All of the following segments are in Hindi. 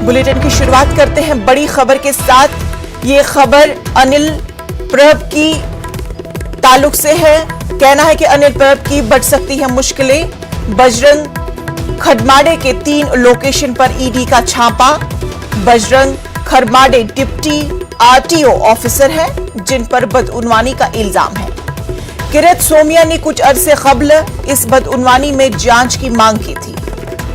बुलेटिन की शुरुआत करते हैं बड़ी खबर के साथ। ये खबर अनिल परब की ताल्लुक से है। कहना है कि अनिल परब की बढ़ सकती है मुश्किलें। बजरंग खरमाड़े के 3 लोकेशन पर ईडी का छापा। बजरंग खरमाड़े डिप्टी आरटीओ ऑफिसर है जिन पर बदउनवानी का इल्जाम है। किरत सोमिया ने कुछ अरसे कबल इस बदउनवानी में जांच की मांग की थी।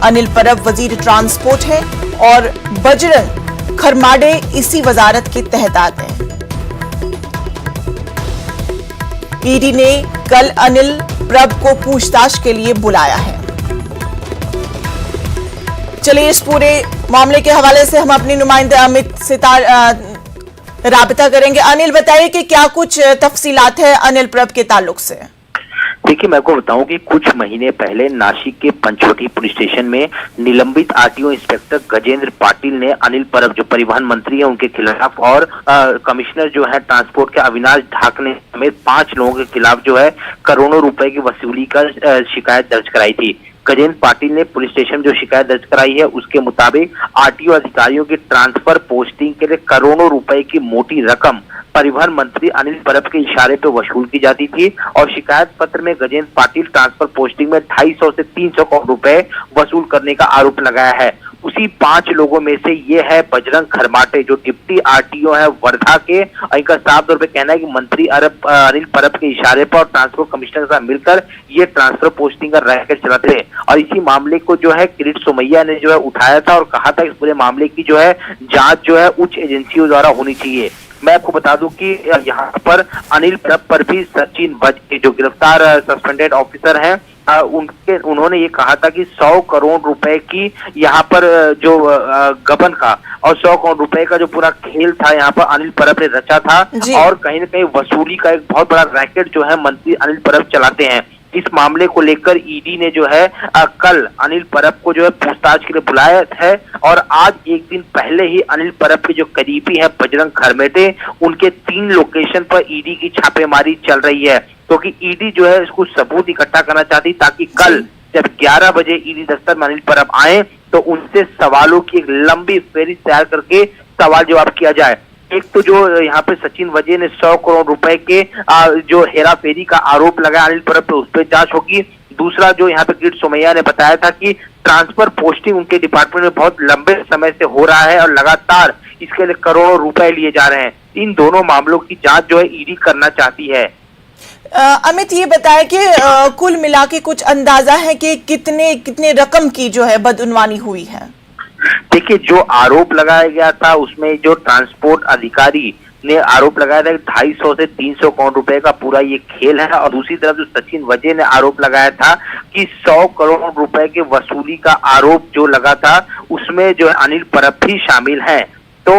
अनिल परब वजीर ट्रांसपोर्ट है और बजरंग खरमाड़े इसी वजारत के तहत आते हैं। ईडी ने कल अनिल परब को पूछताछ के लिए बुलाया है। चलिए इस पूरे मामले के हवाले से हम अपने नुमाइंदे अमित से राबता करेंगे। अनिल, बताइए कि क्या कुछ तफसीलात है अनिल परब के ताल्लुक से। देखिए, मैं आपको बताऊं कि कुछ महीने पहले नासिक के पंचवटी पुलिस स्टेशन में निलंबित आरटीओ इंस्पेक्टर गजेंद्र पाटिल ने अनिल परब जो परिवहन मंत्री है उनके खिलाफ और कमिश्नर जो है ट्रांसपोर्ट के अविनाश ढाकने समेत 5 लोगों के खिलाफ जो है करोड़ों रुपए की वसूली का शिकायत दर्ज कराई थी। गजेंद्र पाटिल ने पुलिस स्टेशन जो शिकायत दर्ज कराई है उसके मुताबिक आरटीओ अधिकारियों की ट्रांसफर पोस्टिंग के लिए करोड़ों रुपए की मोटी रकम परिवहन मंत्री अनिल परब के इशारे पर वसूल की जाती थी और शिकायत पत्र में गजेंद्र पाटिल ट्रांसफर पोस्टिंग में 250 से 300 करोड़ रुपए वसूल करने का आरोप लगाया है। उसी 5 लोगों में से ये है बजरंग खरमाटे जो डिप्टी आरटीओ है वर्धा के। इनका साफ तौर पे कहना है कि मंत्री अनिल परब के इशारे पर ट्रांसपोर्ट कमिश्नर के साथ मिलकर ये ट्रांसफर पोस्टिंग का रैकेट चलाते थे और इसी मामले को जो है किरीट सोमैया ने जो है उठाया था और कहा था इस पूरे मामले की जो है जांच जो है उच्च एजेंसियों द्वारा होनी चाहिए। मैं आपको बता दूं कि यहाँ पर अनिल परब पर भी सचिन वज जो गिरफ्तार सस्पेंडेड ऑफिसर हैं उन्होंने ये कहा था कि 100 करोड़ रुपए की यहाँ पर जो गबन का और 100 करोड़ रुपए का जो पूरा खेल था यहाँ पर अनिल परब ने रचा था और कहीं न कहीं वसूली का एक बहुत बड़ा रैकेट जो है मंत्री अनिल परब चलाते हैं। इस मामले को लेकर ईडी ने जो है कल अनिल परब को जो है पूछताछ के लिए बुलाया है और आज एक दिन पहले ही अनिल परब के जो करीबी है बजरंग खरमेटे उनके 3 लोकेशन पर ईडी की छापेमारी चल रही है क्योंकि ईडी जो है इसको सबूत इकट्ठा करना चाहती ताकि कल जब 11 बजे ईडी दफ्तर में अनिल परब आए तो उनसे सवालों की एक लंबी फेरिस्त तैयार करके सवाल जवाब किया जाए। एक तो जो यहाँ पे सचिन वजे ने 100 करोड़ रुपए के जो हेरा फेरी का आरोप लगाया अनिल परब पे उस पर जांच होगी। दूसरा जो यहाँ पे किरीट सोमैया ने बताया था कि ट्रांसफर पोस्टिंग उनके डिपार्टमेंट में बहुत लंबे समय से हो रहा है और लगातार इसके लिए करोड़ों रुपए लिए जा रहे हैं। इन दोनों मामलों की जांच जो है ईडी करना चाहती है। अमित, ये बताया कि कुल मिला के कुछ अंदाजा है कि कितने रकम की जो है बदउनवानी हुई है। देखिए, जो आरोप लगाया गया था उसमें जो ट्रांसपोर्ट अधिकारी ने आरोप लगाया था कि 250 से 300 करोड़ रुपए का पूरा ये खेल है और दूसरी तरफ जो सचिन वजे ने आरोप लगाया था कि 100 करोड़ रुपए के वसूली का आरोप जो लगा था उसमें जो है अनिल परब भी शामिल है। तो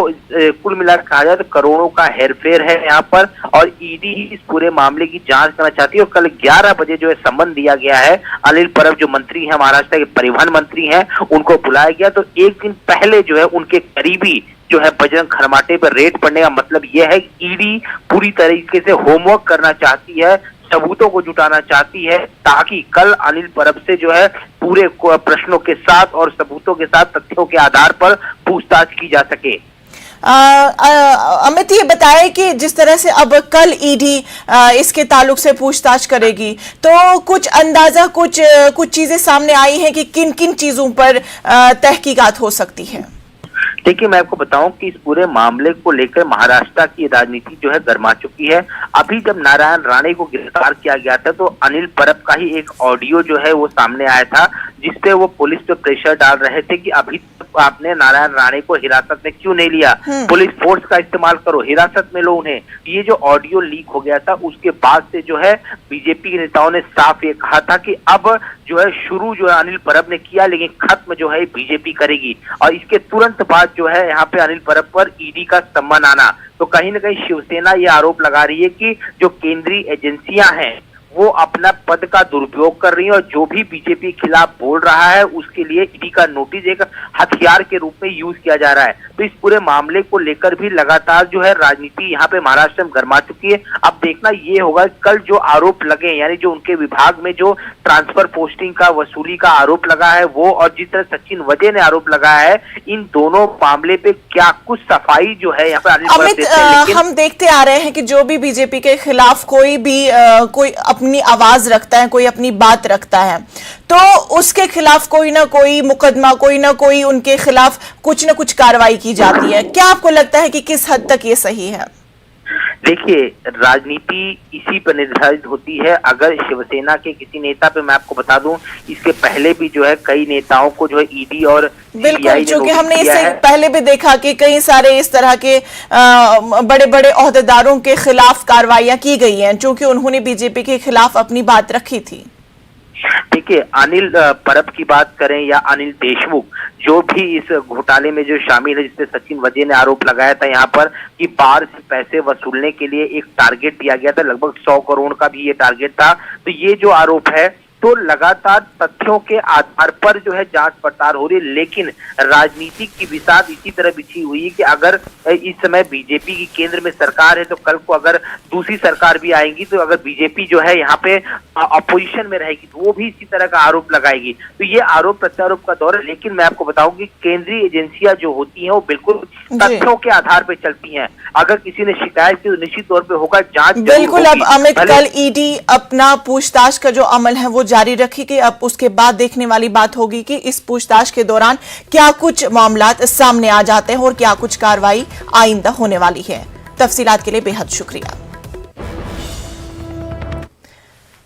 कुल मिलाकर कहा जाए तो करोड़ों का हेरफेर है यहाँ पर और ईडी इस पूरे मामले की जांच करना चाहती है और कल 11 बजे जो है सम्मन दिया गया है। अनिल परब जो मंत्री हैं महाराष्ट्र के परिवहन मंत्री हैं उनको बुलाया गया तो एक दिन पहले जो है उनके करीबी जो है बजरंग खरमाटे पर रेड पड़ने का मतलब यह है कि ईडी पूरी तरीके से होमवर्क करना चाहती है, सबूतों को जुटाना चाहती है ताकि कल अनिल परब से जो है पूरे प्रश्नों के साथ और सबूतों के साथ तथ्यों के आधार पर पूछताछ की जा सके। अमित, ये बताए कि जिस तरह से अब कल ईडी इसके ताल्लुक से पूछताछ करेगी तो कुछ अंदाजा कुछ चीजें सामने आई हैं कि किन किन चीजों पर तहकीकात हो सकती है। देखिए, मैं आपको बताऊं कि इस पूरे मामले को लेकर महाराष्ट्र की राजनीति जो है गर्मा चुकी है। अभी जब नारायण राणे को गिरफ्तार किया गया था तो अनिल परब का ही एक ऑडियो जो है वो सामने आया था जिसपे वो पुलिस पे प्रेशर डाल रहे थे कि अभी तक आपने नारायण राणे को हिरासत में क्यों नहीं लिया, पुलिस फोर्स का इस्तेमाल करो, हिरासत में लो उन्हें। ये जो ऑडियो लीक हो गया था उसके बाद से जो है बीजेपी के नेताओं ने साफ ये कहा था कि अब जो है शुरू जो है अनिल परब ने किया लेकिन खत्म जो है बीजेपी करेगी और इसके तुरंत बाद जो है यहाँ पे अनिल परब पर ईडी का सम्मान आना। तो कहीं ना कहीं शिवसेना ये आरोप लगा रही है कि जो केंद्रीय एजेंसियां हैं वो अपना पद का दुरुपयोग कर रही है और जो भी बीजेपी के खिलाफ बोल रहा है उसके लिए ईडी का नोटिस एक हथियार के रूप में यूज किया जा रहा है। तो इस पूरे मामले को लेकर भी लगातार जो है राजनीति यहाँ पे महाराष्ट्र में गर्मा चुकी है। अब देखना ये होगा कल जो आरोप लगे, यानी जो उनके विभाग में जो ट्रांसफर पोस्टिंग का वसूली का आरोप लगा है वो, और जिस तरह सचिन वजे ने आरोप लगाया है, इन दोनों मामले पे क्या कुछ सफाई जो है यहाँ पे अमित, हम देखते आ रहे हैं कि जो भी बीजेपी के खिलाफ कोई भी कोई अपनी आवाज रखता है, कोई अपनी बात रखता है, तो उसके खिलाफ कोई ना कोई मुकदमा, कोई ना कोई उनके खिलाफ कुछ ना कुछ कार्रवाई की जाती है। क्या आपको लगता है कि किस हद तक ये सही है? देखिए, राजनीति इसी पर निर्धारित होती है। अगर शिवसेना के किसी नेता पे, मैं आपको बता दूं, इसके पहले भी जो है कई नेताओं को जो है ईडी और बिल्कुल, क्योंकि हमने इससे पहले भी देखा कि कई सारे इस तरह के बड़े बड़े ओहदेदारों के खिलाफ कार्रवाइयां की गई हैं, क्योंकि उन्होंने बीजेपी के खिलाफ अपनी बात रखी थी। देखिए, अनिल परब की बात करें या अनिल देशमुख, जो भी इस घोटाले में जो शामिल है, जिसपे सचिन वजे ने आरोप लगाया था यहाँ पर कि बार से पैसे वसूलने के लिए एक टारगेट दिया गया था, लगभग 100 करोड़ का भी ये टारगेट था। तो ये जो आरोप है, तो लगातार तथ्यों के आधार पर जो है जांच पड़ताल हो रही है, लेकिन राजनीति की बिसात इसी तरह बिछी हुई है कि अगर इस समय बीजेपी की केंद्र में सरकार है, तो कल को अगर दूसरी सरकार भी आएगी, तो अगर बीजेपी जो है यहाँ पे अपोजिशन में रहेगी तो वो भी इसी तरह का आरोप लगाएगी। तो ये आरोप प्रत्यारोप का दौर है। लेकिन मैं आपको बताऊं कि केंद्रीय एजेंसियां जो होती हैं वो बिल्कुल तथ्यों के आधार पर चलती हैं। अगर किसी ने शिकायत की तो निश्चित तौर पर होगा, जांच बिल्कुल। अब अमित, कल ईडी अपना पूछताछ का जो अमल है वो जारी रखेगी। अब उसके बाद देखने वाली बात होगी कि इस पूछताछ के दौरान क्या कुछ मामलात सामने आ जाते हैं और क्या कुछ कार्रवाई आइंदा होने वाली है। तफसीलात के लिए बेहद शुक्रिया।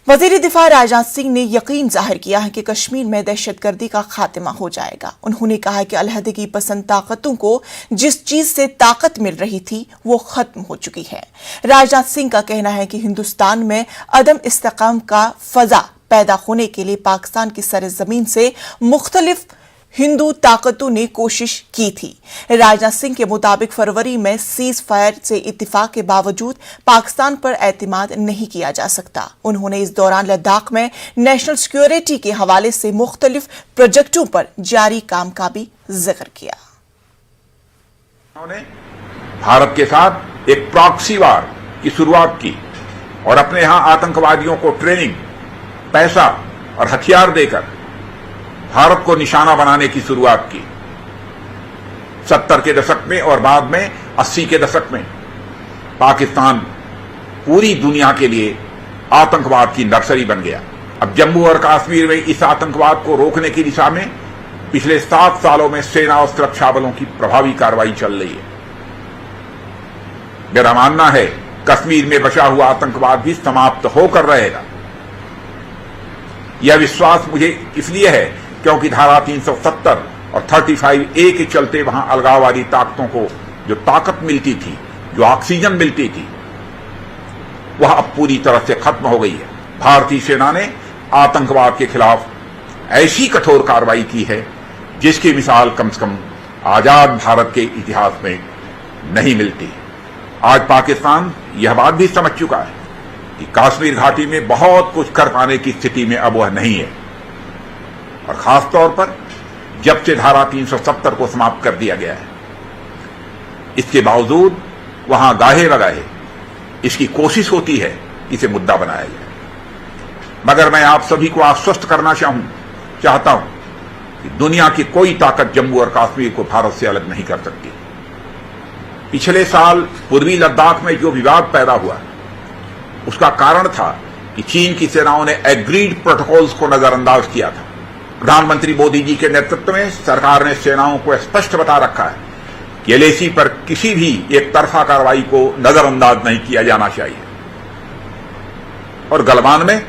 वजीर दिफा राजनाथ सिंह ने यकीन जाहिर किया है कि कश्मीर में दहशतगर्दी का खात्मा हो जाएगा। उन्होंने कहा है कि अलहदगी पसंद ताकतों को जिस चीज से ताकत मिल रही थी वो खत्म हो चुकी है। राजनाथ सिंह का कहना है कि हिंदुस्तान में अदम इस्तेकाम का फजा पैदा होने के लिए पाकिस्तान की सरजमीन से मुख्तलिफ हिंदू ताकतों ने कोशिश की थी। राजनाथ सिंह के मुताबिक फरवरी में सीज फायर से इत्तिफाक के बावजूद पाकिस्तान पर एतमाद नहीं किया जा सकता। उन्होंने इस दौरान लद्दाख में नेशनल सिक्योरिटी के हवाले से मुख्तलिफ प्रोजेक्टों पर जारी काम का भी जिक्र किया। उन्होंने भारत के साथ एक प्रॉक्सी वार की शुरुआत की और अपने यहां आतंकवादियों को ट्रेनिंग, पैसा और हथियार देकर भारत को निशाना बनाने की शुरुआत की। 70 के दशक में और बाद में 80 के दशक में पाकिस्तान पूरी दुनिया के लिए आतंकवाद की नर्सरी बन गया। अब जम्मू और कश्मीर में इस आतंकवाद को रोकने की दिशा में पिछले 7 सालों में सेना और सुरक्षा बलों की प्रभावी कार्रवाई चल रही है। मेरा मानना है कश्मीर में बचा हुआ आतंकवाद भी समाप्त होकर रहेगा। यह विश्वास मुझे इसलिए है क्योंकि धारा 370 और 35A के चलते वहां अलगाववादी ताकतों को जो ताकत मिलती थी, जो ऑक्सीजन मिलती थी, वह अब पूरी तरह से खत्म हो गई है। भारतीय सेना ने आतंकवाद के खिलाफ ऐसी कठोर कार्रवाई की है जिसकी मिसाल कम से कम आजाद भारत के इतिहास में नहीं मिलती। आज पाकिस्तान यह बात भी समझ चुका है कि कश्मीर घाटी में बहुत कुछ कर पाने की स्थिति में अब वह नहीं है, और खासतौर पर जब से धारा 370 को समाप्त कर दिया गया है। इसके बावजूद वहां गाहे बगाहे इसकी कोशिश होती है इसे मुद्दा बनाया जाए। मगर मैं आप सभी को आश्वस्त करना चाहता हूं कि दुनिया की कोई ताकत जम्मू और कश्मीर को भारत से अलग नहीं कर सकती। पिछले साल पूर्वी लद्दाख में जो विवाद पैदा हुआ उसका कारण था कि चीन की सेनाओं ने एग्रीड प्रोटोकॉल्स को नजरअंदाज किया था। प्रधानमंत्री मोदी जी के नेतृत्व में सरकार ने सेनाओं को स्पष्ट बता रखा है कि एलएसी पर किसी भी एक तरफा कार्रवाई को नजरअंदाज नहीं किया जाना चाहिए। और गलवान में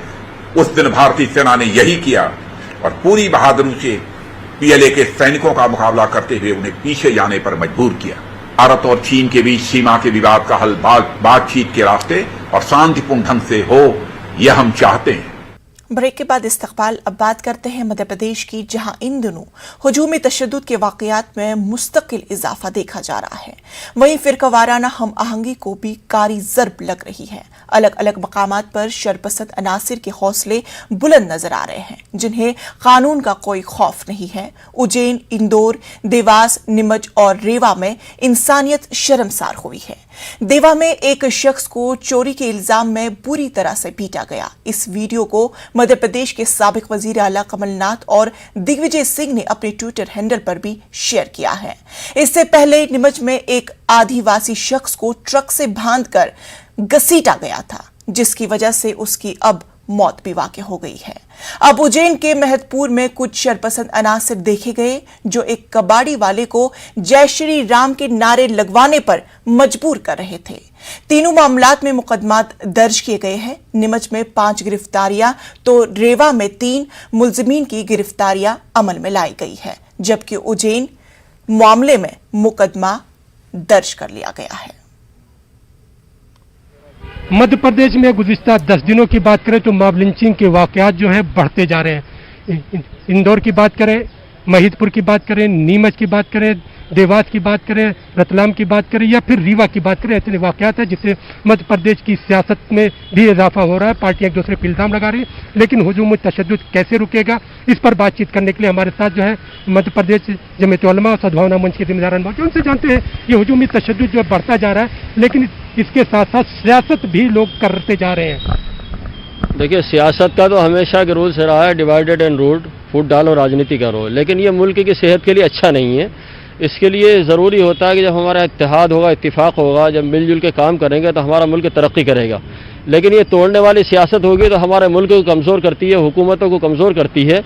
उस दिन भारतीय सेना ने यही किया और पूरी बहादुरी से पीएलए के सैनिकों का मुकाबला करते हुए उन्हें पीछे जाने पर मजबूर किया। भारत और चीन के बीच सीमा के विवाद का हल बातचीत के रास्ते और शांतिपूर्ण ढंग से हो, यह हम चाहते हैं। ब्रेक के बाद इस्तकबाल। अब बात करते हैं मध्य प्रदेश की, जहां इन दिनों हुजूमी तशद्दुद के वाकयात में मुस्तकिल इजाफा देखा जा रहा है। वहीं फिरकावाराना हम आहंगी को भी कारी ज़र्ब लग रही है। अलग अलग मकामात पर शरपसंद अनासिर के हौसले बुलंद नजर आ रहे हैं, जिन्हें कानून का कोई खौफ नहीं है। उज्जैन, इंदौर, देवास, नीमच और रेवा में इंसानियत शर्मसार हुई है। देवा में एक शख्स को चोरी के इल्जाम में बुरी तरह से पीटा गया। इस वीडियो को मध्य प्रदेश के साबिक वजीर आला कमलनाथ और दिग्विजय सिंह ने अपने ट्विटर हैंडल पर भी शेयर किया है। इससे पहले नीमच में एक आदिवासी शख्स को ट्रक से बांधकर घसीटा गया था, जिसकी वजह से उसकी अब मौत भी वाक़ई हो गई है। अब उज्जैन के महतपुर में कुछ शरपसंद अनासिर देखे गए, जो एक कबाड़ी वाले को जय श्री राम के नारे लगवाने पर मजबूर कर रहे थे। तीनों मामलात में मुकदमा दर्ज किए गए हैं। नीमच में 5 गिरफ्तारियां तो रेवा में 3 मुलजिमीन की गिरफ्तारियां अमल में लाई गई है, जबकि उज्जैन मामले में मुकदमा दर्ज कर लिया गया है। मध्य प्रदेश में गुज़िश्ता 10 दिनों की बात करें तो मॉब लिंचिंग के वाकयात जो है बढ़ते जा रहे हैं। इंदौर की बात करें, महिदपुर की बात करें, नीमच की बात करें, देवास की बात करें, रतलाम की बात करें या फिर रीवा की बात करें, ऐसे वाकयात है जिससे मध्य प्रदेश की सियासत में भी इजाफा हो रहा है। पार्टियां एक दूसरे पर इल्जाम लगा रही है, लेकिन हुजूम तशद्दुद कैसे रुकेगा, इस पर बातचीत करने के लिए हमारे साथ जो है मध्य प्रदेश जमीयत उलमा और सद्भावना मंच के जिम्मेदारान मौजूद। उनसे जानते हैं ये हुजूमी तशद्दुद जो बढ़ता जा रहा है, लेकिन इसके साथ साथ सियासत भी लोग करते जा रहे हैं। देखिए, सियासत का तो हमेशा के रूल से रहा है डिवाइडेड एंड रूल्ड, फूट डालो राजनीति करो, लेकिन ये मुल्क की सेहत के लिए अच्छा नहीं है। इसके लिए ज़रूरी होता है कि जब हमारा इत्तेहाद होगा, इत्तिफाक होगा, जब मिलजुल के काम करेंगे तो हमारा मुल्क तरक्की करेगा। लेकिन ये तोड़ने वाली सियासत होगी तो हमारे मुल्क को कमज़ोर करती है, हुकूमतों को कमज़ोर करती है।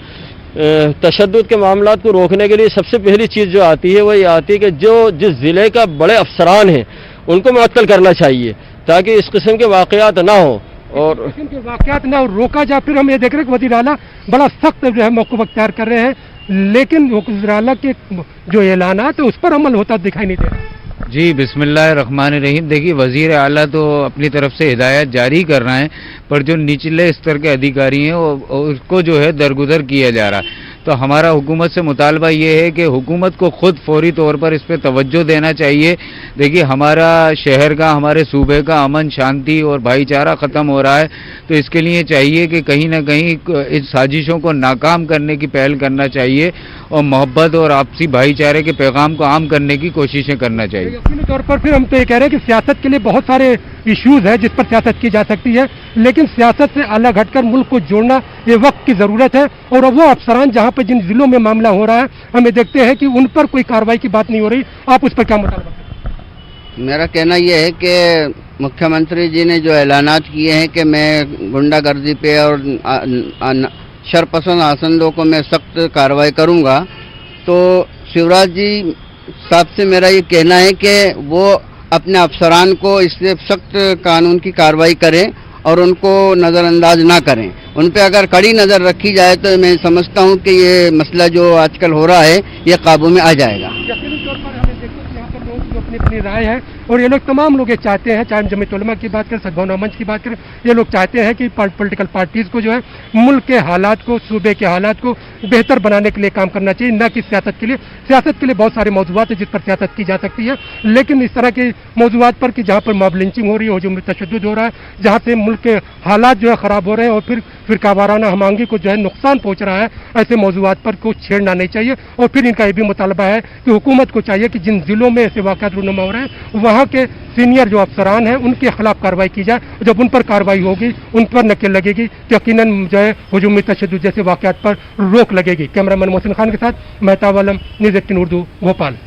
तशद्दुद के मामलात को रोकने के लिए सबसे पहली चीज़ जो आती है वो ये आती है कि जो जिस ज़िले का बड़े अफसरान हैं उनको मुअत्तल करना चाहिए, ताकि इस किस्म के वाक़यात ना हो और के वाकयात ना रोका जाए। फिर हम ये देख रहे हैं कि वज़ीर आला बड़ा सख्त जो है मौक़िफ़ अख्तियार कर रहे हैं, लेकिन वज़ीर आला के जो ऐलानात है उस पर अमल होता दिखाई नहीं दे रहा। जी, बिस्मिल्लाहिर्रहमानिर्रहीम। देखिए, वज़ीर आला तो अपनी तरफ से हिदायत जारी कर रहे हैं, पर जो निचले स्तर के अधिकारी हैं उसको जो है दरगुदर किया जा रहा है। तो हमारा हुकूमत से मुतालबा ये है कि हुकूमत को खुद फौरी तौर पर इस पर तवज्जो देना चाहिए। देखिए, हमारा शहर का, हमारे सूबे का अमन, शांति और भाईचारा ख़त्म हो रहा है, तो इसके लिए चाहिए कि कहीं ना कहीं इस साजिशों को नाकाम करने की पहल करना चाहिए और मोहब्बत और आपसी भाईचारे के पैगाम को आम करने की कोशिशें करना चाहिए। यकीनी तौर पर फिर हम तो ये कह रहे हैं कि सियासत के लिए बहुत सारे इश्यूज है जिस पर सियासत की जा सकती है, लेकिन सियासत से अलग हटकर मुल्क को जोड़ना ये वक्त की ज़रूरत है। और वो अफसरान जहाँ पर जिन जिलों में मामला हो रहा है, हमें देखते हैं कि उन पर कोई कार्रवाई की बात नहीं हो रही। आप उस पर क्या मुतालबा? मेरा कहना यह है कि मुख्यमंत्री जी ने जो ऐलानात किए हैं कि मैं गुंडागर्दी पे और शरपसंद आसंदों को मैं सख्त कार्रवाई करूंगा, तो शिवराज जी साहब से मेरा ये कहना है कि वो अपने अफसरान को इससे सख्त कानून की कार्रवाई करें और उनको नज़रअंदाज ना करें। उन पे अगर कड़ी नज़र रखी जाए तो मैं समझता हूँ कि ये मसला जो आजकल हो रहा है ये काबू में आ जाएगा। यकीनी तौर पर हमें देखते हैं कि यहाँ पर लोग जो अपनी अपनी राय है, और ये लोग तमाम लोग ये चाहते हैं, चाहे जमीयत उलमा की बात करें, सद्भावना मंच की बात करें, ये लोग चाहते हैं कि पॉलिटिकल पार्टीज़ को जो है मुल्क के हालात को, सूबे के हालात को बेहतर बनाने के लिए काम करना चाहिए, न कि सियासत के लिए। सियासत के लिए बहुत सारे मौजूदात हैं जिस पर सियासत की जा सकती है, लेकिन इस तरह के मौजूदात पर कि जहाँ पर मॉब लिंचिंग हो रही है, जो तशद्दुद हो रहा है, जहाँ से मुल्क के हालात जो है ख़राब हो रहे हैं और फिर फिरकावाराना हम आहंगी को जो है नुकसान पहुँच रहा है, ऐसे मौजूदात पर कुछ छेड़ना नहीं चाहिए। और फिर इनका ये भी मुतालबा है कि हुकूमत को चाहिए कि जिन जिलों में ऐसे वाक़यात रूनुमा हो रहे हैं वहाँ के सीनियर जो अफसरान हैं उनके खिलाफ कार्रवाई की जाए। जब उन पर कार्रवाई होगी, उन पर नकेल लगेगी, तो यकीनन जो है हुजूमी तशद्दुद जैसे वाक़यात पर रोक लगेगी। कैमरामैन मोहसिन खान के साथ मेहताब आलम, न्यूज़ 18 उर्दू, भोपाल।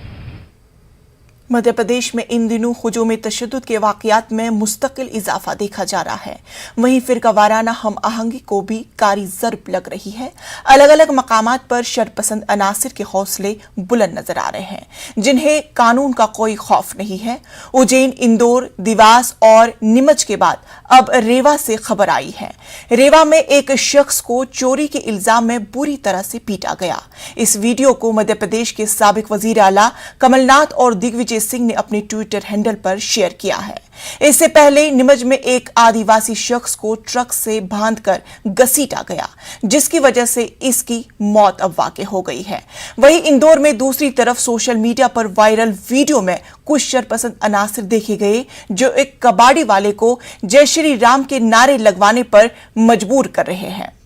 मध्य प्रदेश में इन दिनों हुजूम तशद्दुद के वाकयात में मुस्तकिल इजाफा देखा जा रहा है। वहीं फिरकावाराना हम आहंगी को भी कारी ज़र्ब लग रही है। अलग अलग मकामात पर शरपसंद अनासिर के हौसले बुलंद नजर आ रहे हैं, जिन्हें कानून का कोई खौफ नहीं है। उज्जैन, इंदौर, देवास और नीमच के बाद अब रेवा से खबर आई है। रेवा में एक शख्स को चोरी के इल्जाम में बुरी तरह से पीटा गया। इस वीडियो को मध्य प्रदेश के साबिक वजीर आला कमलनाथ और दिग्विजय रणजीत सिंह ने अपने ट्विटर हैंडल पर शेयर किया है। इससे पहले नीमच में एक आदिवासी शख्स को ट्रक से बांधकर घसीटा गया, जिसकी वजह से इसकी मौत अब वाक़ई हो गई है। वहीं इंदौर में दूसरी तरफ सोशल मीडिया पर वायरल वीडियो में कुछ शरपसंद अनासर देखे गए जो एक कबाड़ी वाले को जय श्री राम के नारे लगवाने पर मजबूर कर रहे हैं।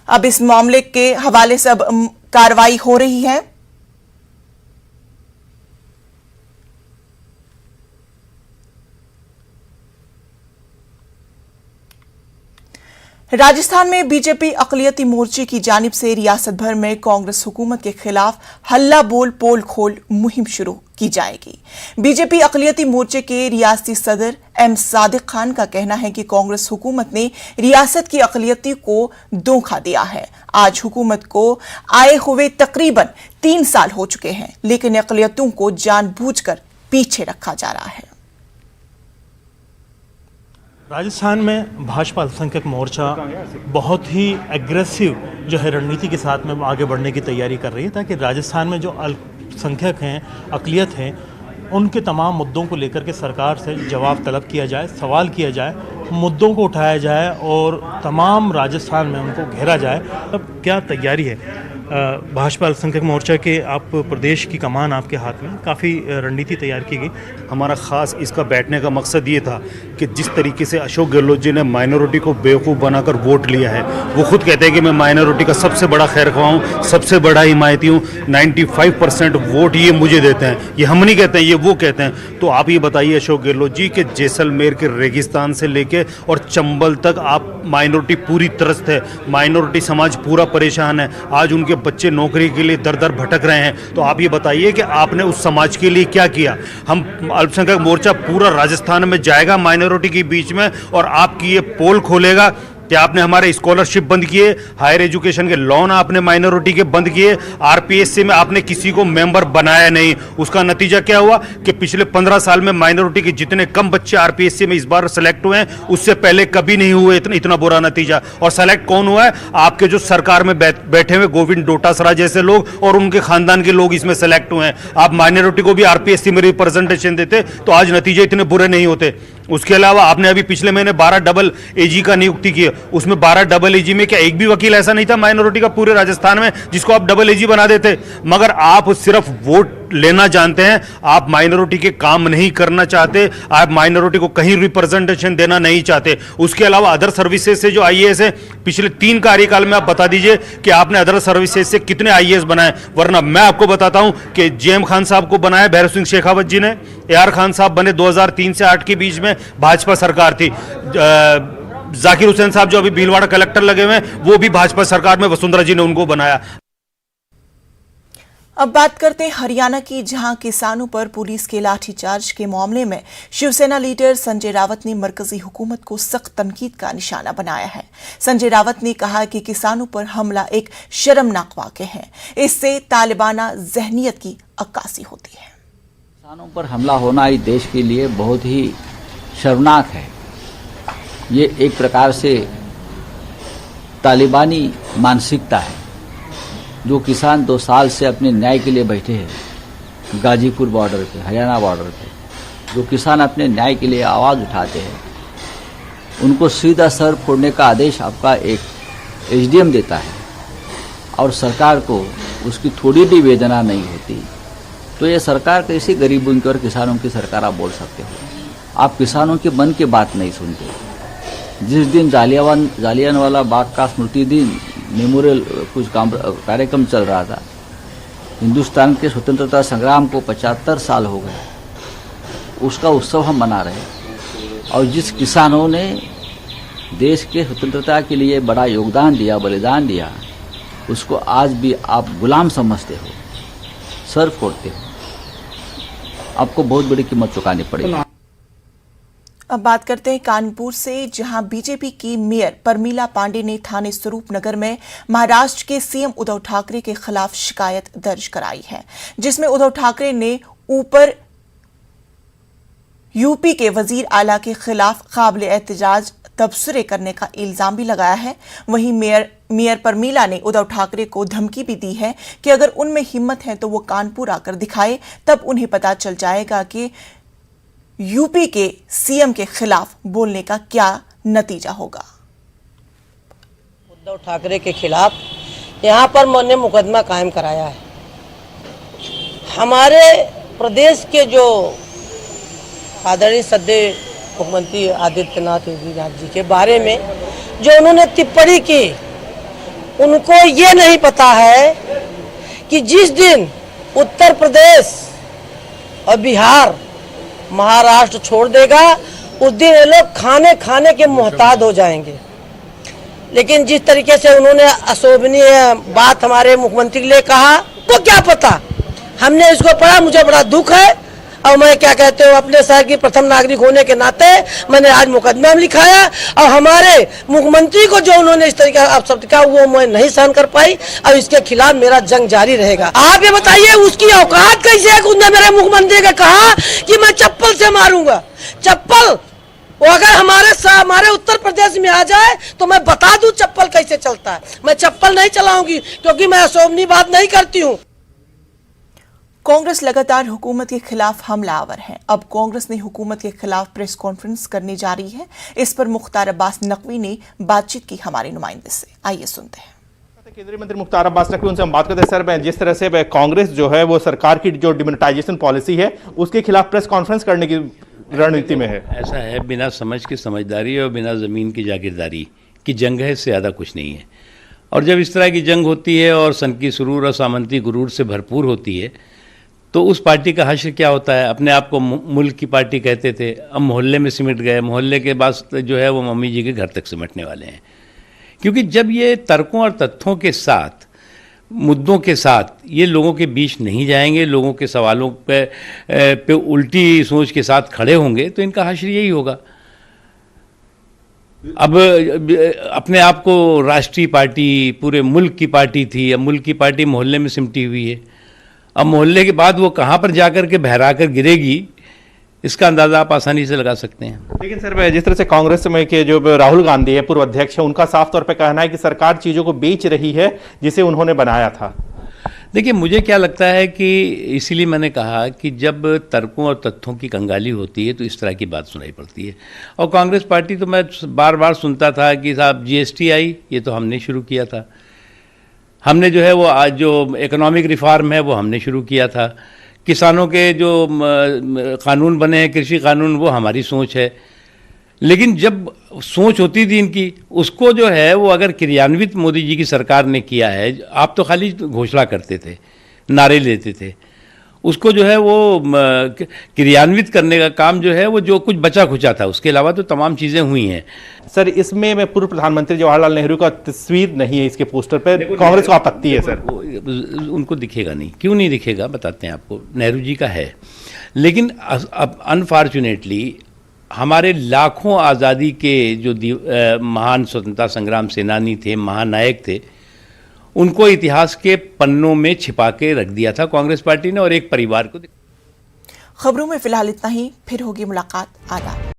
अब इस मामले के हवाले से अब कार्रवाई हो रही है। राजस्थान में बीजेपी अक़लियती मोर्चे की जानिब से रियासत भर में कांग्रेस हुकूमत के खिलाफ हल्ला बोल पोल खोल मुहिम शुरू की जाएगी। बीजेपी अक़लियती मोर्चे के रियासती सदर एम सादिक खान का कहना है कि कांग्रेस हुकूमत ने रियासत की अक़लियती को धोखा दिया है। आज हुकूमत को आए हुए तकरीबन 3 साल हो चुके हैं, लेकिन अक़लियतों को जानबूझकर पीछे रखा जा रहा है। राजस्थान में भाजपा अल्पसंख्यक मोर्चा बहुत ही एग्रेसिव जो है रणनीति के साथ में आगे बढ़ने की तैयारी कर रही है, ताकि राजस्थान में जो अल्पसंख्यक हैं, अक़लियत हैं, उनके तमाम मुद्दों को लेकर के सरकार से जवाब तलब किया जाए, सवाल किया जाए, मुद्दों को उठाया जाए और तमाम राजस्थान में उनको घेरा जाए। अब क्या तैयारी है भाजपा अल्पसंख्यक मोर्चा के, आप प्रदेश की कमान आपके हाथ में, काफ़ी रणनीति तैयार की गई। हमारा ख़ास इसका बैठने का मकसद ये था कि जिस तरीके से अशोक गहलोत जी ने माइनॉरिटी को बेवकूफ़ बनाकर वोट लिया है, वो खुद कहते हैं कि मैं माइनॉरिटी का सबसे बड़ा खैरख्वाह हूँ, सबसे बड़ा हिमायती हूँ, 95% वोट ये मुझे देते हैं। ये हम नहीं कहते हैं, ये वो कहते हैं। तो आप ये बताइए अशोक गहलोत जी कि जैसलमेर के रेगिस्तान से लेके और चंबल तक आप माइनॉरिटी पूरी त्रस्त है, माइनॉरिटी समाज पूरा परेशान है। आज उनके बच्चे नौकरी के लिए दर दर भटक रहे हैं। तो आप ये बताइए कि आपने उस समाज के लिए क्या किया। हम अल्पसंख्यक मोर्चा पूरा राजस्थान में जाएगा माइनॉरिटी के बीच में और आपकी ये पोल खोलेगा कि आपने हमारे स्कॉलरशिप बंद किए, हायर एजुकेशन के लोन आपने माइनॉरिटी के बंद किए, आरपीएससी में आपने किसी को मेंबर बनाया नहीं। उसका नतीजा क्या हुआ कि पिछले 15 साल में माइनॉरिटी के जितने कम बच्चे आरपीएससी में इस बार सेलेक्ट हुए हैं, उससे पहले कभी नहीं हुए इतना बुरा नतीजा। और सेलेक्ट कौन हुआ है? आपके जो सरकार में बैठे हुए गोविंद डोटासरा जैसे लोग और उनके खानदान के लोग इसमें सेलेक्ट हुए हैं। आप माइनॉरिटी को भी आरपीएससी में रिप्रेजेंटेशन देते तो आज नतीजे इतने बुरे नहीं होते। उसके अलावा आपने अभी पिछले महीने 12 डबल एजी का नियुक्ति की, उसमें 12 डबल एजी में क्या एक भी वकील ऐसा नहीं था माइनॉरिटी का पूरे राजस्थान में जिसको आप डबल एजी बना देते? मगर आप सिर्फ वोट लेना जानते हैं, आप माइनॉरिटी के काम नहीं करना चाहते, आप माइनॉरिटी को कहीं रिप्रेजेंटेशन देना नहीं चाहते। उसके अलावा अदर सर्विसेज से जो आईएएस है, पिछले 3 कार्यकाल में आप बता दीजिए कि आपने अदर सर्विसेज से कितने आईएएस बनाए। वरना मैं आपको बताता हूं कि जेएम खान साहब को बनाया भैरव सिंह शेखावत जी ने, AR खान साहब बने 2003 से 8 के बीच में, भाजपा सरकार थी। जाकिर हुसैन साहब जो अभी भीलवाड़ा कलेक्टर लगे हुए हैं, वो भी भाजपा सरकार में वसुंधरा जी ने उनको बनाया। अब बात करते हैं हरियाणा की, जहां किसानों पर पुलिस के लाठीचार्ज के मामले में शिवसेना लीडर संजय रावत ने मरकजी हुकूमत को सख्त तनकीद का निशाना बनाया है। संजय रावत ने कहा कि किसानों पर हमला एक शर्मनाक वाक़या है, इससे तालिबाना ज़हनियत की अक्कासी होती है। किसानों पर हमला होना इस देश के लिए बहुत ही शर्मनाक है। ये एक प्रकार से तालिबानी मानसिकता है। जो किसान 2 साल से अपने न्याय के लिए बैठे हैं गाजीपुर बॉर्डर पे, हरियाणा बॉर्डर पे, जो किसान अपने न्याय के लिए आवाज़ उठाते हैं, उनको सीधा सर फोड़ने का आदेश आपका एक एसडीएम देता है और सरकार को उसकी थोड़ी भी वेदना नहीं होती, तो ये सरकार कैसी गरीबों की और किसानों की सरकार आप बोल सकते हो? आप किसानों के मन की बात नहीं सुनते। जिस दिन जालियांवाला बाग का स्मृति दिन मेमोरियल कुछ कार्यक्रम चल रहा था, हिंदुस्तान के स्वतंत्रता संग्राम को 75 साल हो गए, उसका उत्सव हम मना रहे हैं। और जिस किसानों ने देश के स्वतंत्रता के लिए बड़ा योगदान दिया, बलिदान दिया, उसको आज भी आप गुलाम समझते हो, सर फोड़ते हो, आपको बहुत बड़ी कीमत चुकानी पड़ेगी। अब बात करते हैं कानपुर से, जहां बीजेपी की मेयर परमीला पांडे ने थाने स्वरूप नगर में महाराष्ट्र के सीएम उद्धव ठाकरे के खिलाफ शिकायत दर्ज कराई है, जिसमें उद्धव ठाकरे ने ऊपर यूपी के वजीर आला के खिलाफ काबिल एहतजाज तबसरे करने का इल्जाम भी लगाया है। वहीं मेयर परमीला ने उद्धव ठाकरे को धमकी भी दी है कि अगर उनमें हिम्मत है तो वो कानपुर आकर दिखाए, तब उन्हें पता चल जाएगा कि यूपी के सीएम के खिलाफ बोलने का क्या नतीजा होगा। उद्धव ठाकरे के खिलाफ यहाँ पर मैंने मुकदमा कायम कराया है। हमारे प्रदेश के जो आदरणीय सदैव मुख्यमंत्री आदित्यनाथ जी के बारे में जो उन्होंने टिप्पणी की, उनको ये नहीं पता है कि जिस दिन उत्तर प्रदेश और बिहार महाराष्ट्र छोड़ देगा उस दिन ये लोग खाने के मोहताज हो जाएंगे। लेकिन जिस तरीके से उन्होंने अशोभनीय बात हमारे मुख्यमंत्री के लिए कहा, तो क्या पता, हमने इसको पढ़ा, मुझे बड़ा दुख है। और मैं क्या कहते हो, अपने शहर की प्रथम नागरिक होने के नाते मैंने आज मुकदमा लिखाया और हमारे मुख्यमंत्री को जो उन्होंने इस तरीके का अपशब्द कहा वो मैं नहीं सहन कर पाई और इसके खिलाफ मेरा जंग जारी रहेगा। आप ये बताइए उसकी औकात कैसे है, उसने मेरे मुख्यमंत्री को कहा कि मैं चप्पल से मारूंगा। चप्पल वो अगर हमारे उत्तर प्रदेश में आ जाए तो मैं बता दूं चप्पल कैसे चलता है। मैं चप्पल नहीं चलाऊंगी क्योंकि मैं अशोभनीय बात नहीं करती हूं। कांग्रेस लगातार हुकूमत के खिलाफ हमलावर है। अब कांग्रेस ने हुकूमत के खिलाफ प्रेस कॉन्फ्रेंस करने जा रही है। इस पर मुख्तार अब्बास नकवी ने बातचीत की हमारे नुमाइंदे से। आइए सुनते हैं। केंद्रीय मंत्री मुख्तार अब्बास नकवी, उनसे हम बात करते हैं। सर, जिस तरह से कांग्रेस जो है वो सरकार की जो डिमोनेटाइजेशन पॉलिसी है उसके खिलाफ प्रेस कॉन्फ्रेंस करने की रणनीति में है। ऐसा है, बिना समझ की समझदारी और बिना ज़मीन की जागीरदारी की जंग है, इससे ज़्यादा कुछ नहीं है। और जब इस तरह की जंग होती है और सनकी सुरूर और सामंती गुरूर से भरपूर होती है तो उस पार्टी का हश्र क्या होता है। अपने आप को मुल्क की पार्टी कहते थे, अब मोहल्ले में सिमट गए। मोहल्ले के बाद जो है वो मम्मी जी के घर तक सिमटने वाले हैं। क्योंकि जब ये तर्कों और तथ्यों के साथ, मुद्दों के साथ ये लोगों के बीच नहीं जाएंगे, लोगों के सवालों पे उल्टी सोच के साथ खड़े होंगे, तो इनका हश्र यही होगा। अब अपने आप को राष्ट्रीय पार्टी, पूरे मुल्क की पार्टी थी, अब मुल्क की पार्टी मोहल्ले में सिमटी हुई है। अब मोहल्ले के बाद वो कहाँ पर जाकर के बहरा कर गिरेगी, इसका अंदाजा आप आसानी से लगा सकते हैं। लेकिन सर, जिस तरह से कांग्रेस में के जो राहुल गांधी है, पूर्व अध्यक्ष है, उनका साफ तौर पे कहना है कि सरकार चीजों को बेच रही है जिसे उन्होंने बनाया था। देखिए, मुझे क्या लगता है कि इसीलिए मैंने कहा कि जब तर्कों और तथ्यों की कंगाली होती है तो इस तरह की बात सुनाई पड़ती है। और कांग्रेस पार्टी तो मैं बार बार सुनता था कि साहब जीएसटी आई, ये तो हमने शुरू किया था, हमने जो है वो आज जो इकोनॉमिक रिफॉर्म है वो हमने शुरू किया था, किसानों के जो कानून बने हैं, कृषि कानून, वो हमारी सोच है। लेकिन जब सोच होती थी इनकी, उसको जो है वो अगर क्रियान्वित मोदी जी की सरकार ने किया है, आप तो खाली घोषणा करते थे, नारे लेते थे, उसको जो है वो क्रियान्वित करने का काम जो है वो जो कुछ बचा खुचा था, उसके अलावा तो तमाम चीज़ें हुई हैं। सर, इसमें मैं पूर्व प्रधानमंत्री जवाहरलाल नेहरू का तस्वीर नहीं है इसके पोस्टर पर, कांग्रेस को आपत्ति है। सर, उनको दिखेगा नहीं, क्यों नहीं दिखेगा बताते हैं आपको। नेहरू जी का है, लेकिन अब अनफॉर्चुनेटली हमारे लाखों आज़ादी के जो महान स्वतंत्रता संग्राम सेनानी थे, महानायक थे, उनको इतिहास के पन्नों में छिपा के रख दिया था कांग्रेस पार्टी ने और एक परिवार को। खबरों में फिलहाल इतना ही, फिर होगी मुलाकात। आदाब।